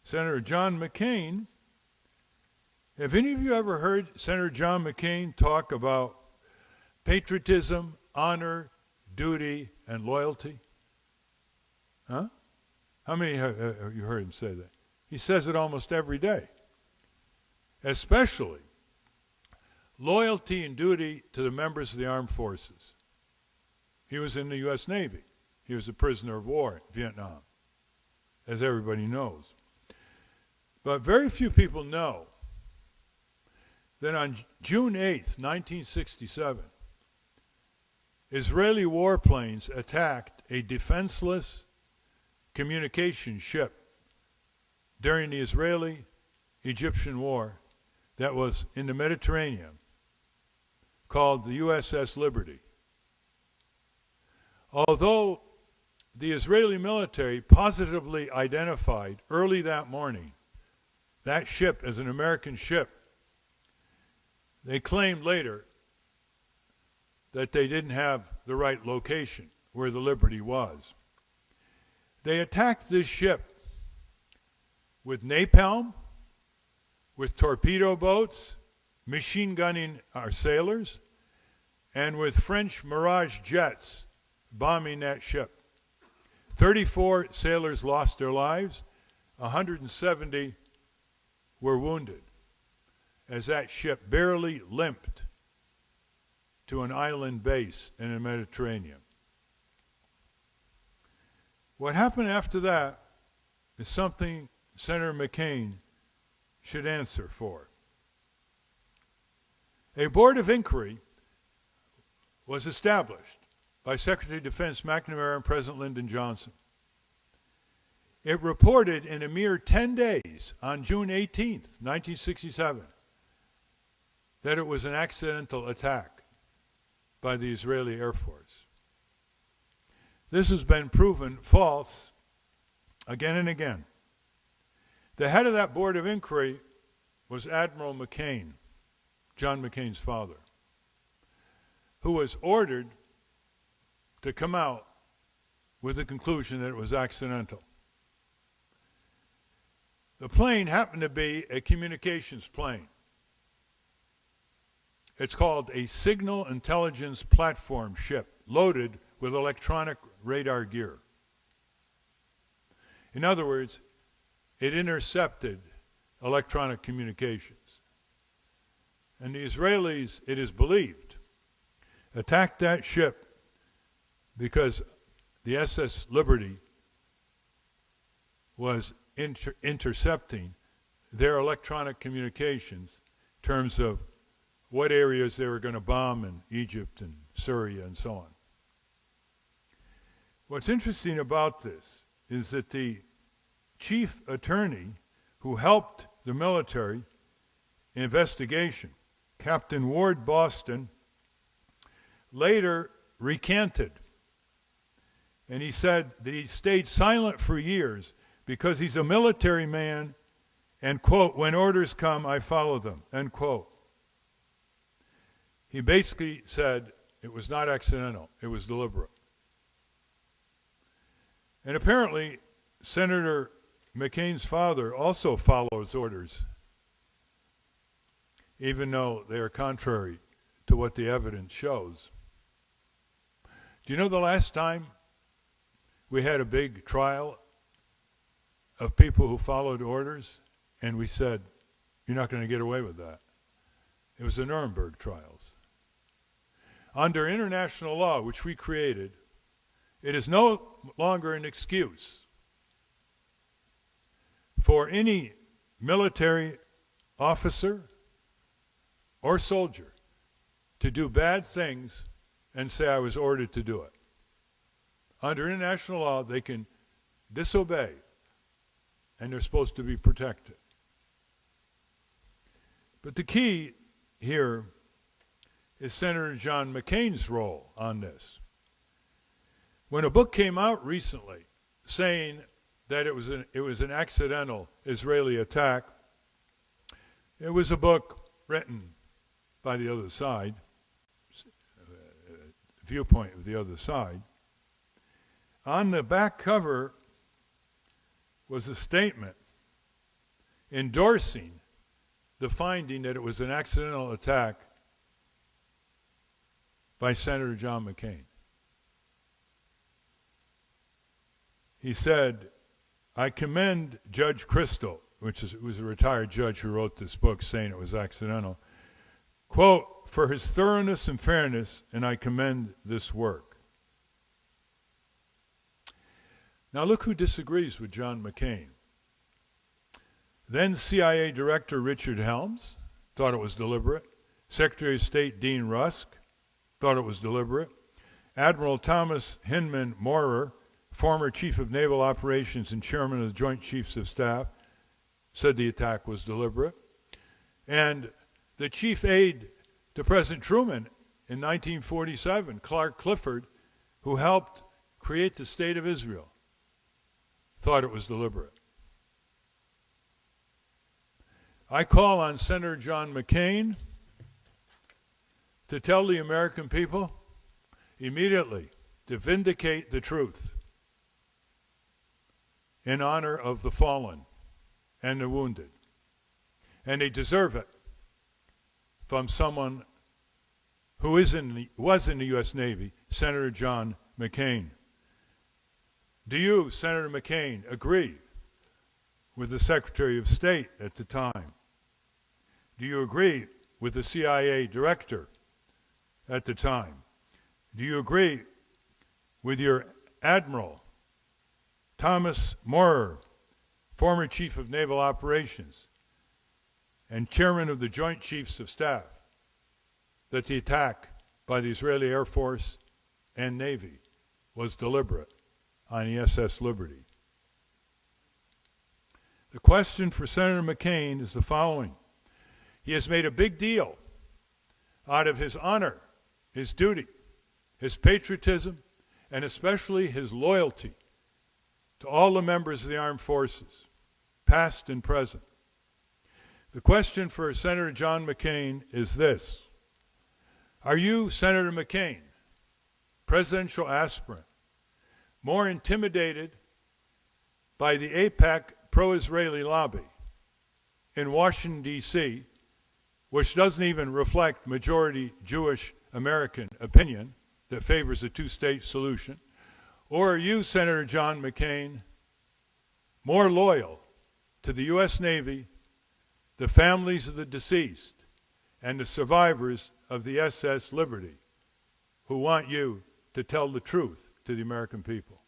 Senator John McCain. Have any of you ever heard Senator John McCain talk about patriotism, honor, duty, and loyalty? Huh? How many have you heard him say that? He says it almost every day. Especially loyalty and duty to the members of the armed forces. He was in the U.S. Navy. He was a prisoner of war in Vietnam, as everybody knows. But very few people know that on June 8th, 1967, Israeli warplanes attacked a defenseless communication ship during the Israeli-Egyptian War that was in the Mediterranean called the USS Liberty. Although the Israeli military positively identified early that morning that ship as an American ship, they claimed later that they didn't have the right location where the Liberty was. They attacked this ship with napalm, with torpedo boats, machine gunning our sailors, and with French Mirage jets bombing that ship. 34 sailors lost their lives, 170 were wounded as that ship barely limped to an island base in the Mediterranean. What happened after that is something Senator McCain should answer for. A board of inquiry was established by Secretary of Defense McNamara and President Lyndon Johnson. It reported in a mere 10 days, on June 18th, 1967, that it was an accidental attack by the Israeli Air Force. This has been proven false again and again. The head of that board of inquiry was Admiral McCain, John McCain's father, who was ordered to come out with the conclusion that it was accidental. The plane happened to be a communications plane. It's called a signal intelligence platform ship loaded with electronic radar gear. In other words, it intercepted electronic communications. And the Israelis, it is believed, attacked that ship because the SS Liberty was intercepting their electronic communications in terms of what areas they were going to bomb in Egypt and Syria and so on. What's interesting about this is that the chief attorney who helped the military investigation, Captain Ward Boston, later recanted. And he said that he stayed silent for years because he's a military man and, quote, when orders come, I follow them, end quote. He basically said it was not accidental, it was deliberate. And apparently, Senator McCain's father also follows orders, even though they are contrary to what the evidence shows. Do you know the last time we had a big trial of people who followed orders and we said, you're not going to get away with that? It was the Nuremberg trials. Under international law, which we created, it is no longer an excuse for any military officer or soldier to do bad things and say, I was ordered to do it. Under international law, they can disobey, and they're supposed to be protected. But the key here is Senator John McCain's role on this. When a book came out recently saying that it was an accidental Israeli attack, it was a book written by the other side, viewpoint of the other side. On the back cover was a statement endorsing the finding that it was an accidental attack by Senator John McCain. He said, I commend Judge Crystal, which was a retired judge who wrote this book saying it was accidental, quote, for his thoroughness and fairness, and I commend this work. Now look who disagrees with John McCain. Then CIA Director Richard Helms thought it was deliberate. Secretary of State Dean Rusk thought it was deliberate. Admiral Thomas Hinman Maurer, former Chief of Naval Operations and Chairman of the Joint Chiefs of Staff, said the attack was deliberate. And the chief aide to President Truman in 1947, Clark Clifford, who helped create the State of Israel, thought it was deliberate. I call on Senator John McCain to tell the American people immediately to vindicate the truth in honor of the fallen and the wounded. And they deserve it from someone who was in the U.S. Navy, Senator John McCain. Do you, Senator McCain, agree with the Secretary of State at the time? Do you agree with the CIA Director at the time? Do you agree with your Admiral, Thomas Maurer, former Chief of Naval Operations and Chairman of the Joint Chiefs of Staff, that the attack by the Israeli Air Force and Navy was deliberate on the USS Liberty? The question for Senator McCain is the following. He has made a big deal out of his honor, his duty, his patriotism, and especially his loyalty to all the members of the armed forces, past and present. The question for Senator John McCain is this. Are you, Senator McCain, presidential aspirant, more intimidated by the AIPAC pro-Israeli lobby in Washington, D.C., which doesn't even reflect majority Jewish American opinion that favors a two-state solution? Or are you, Senator John McCain, more loyal to the U.S. Navy, the families of the deceased, and the survivors of the USS Liberty, who want you to tell the truth to the American people?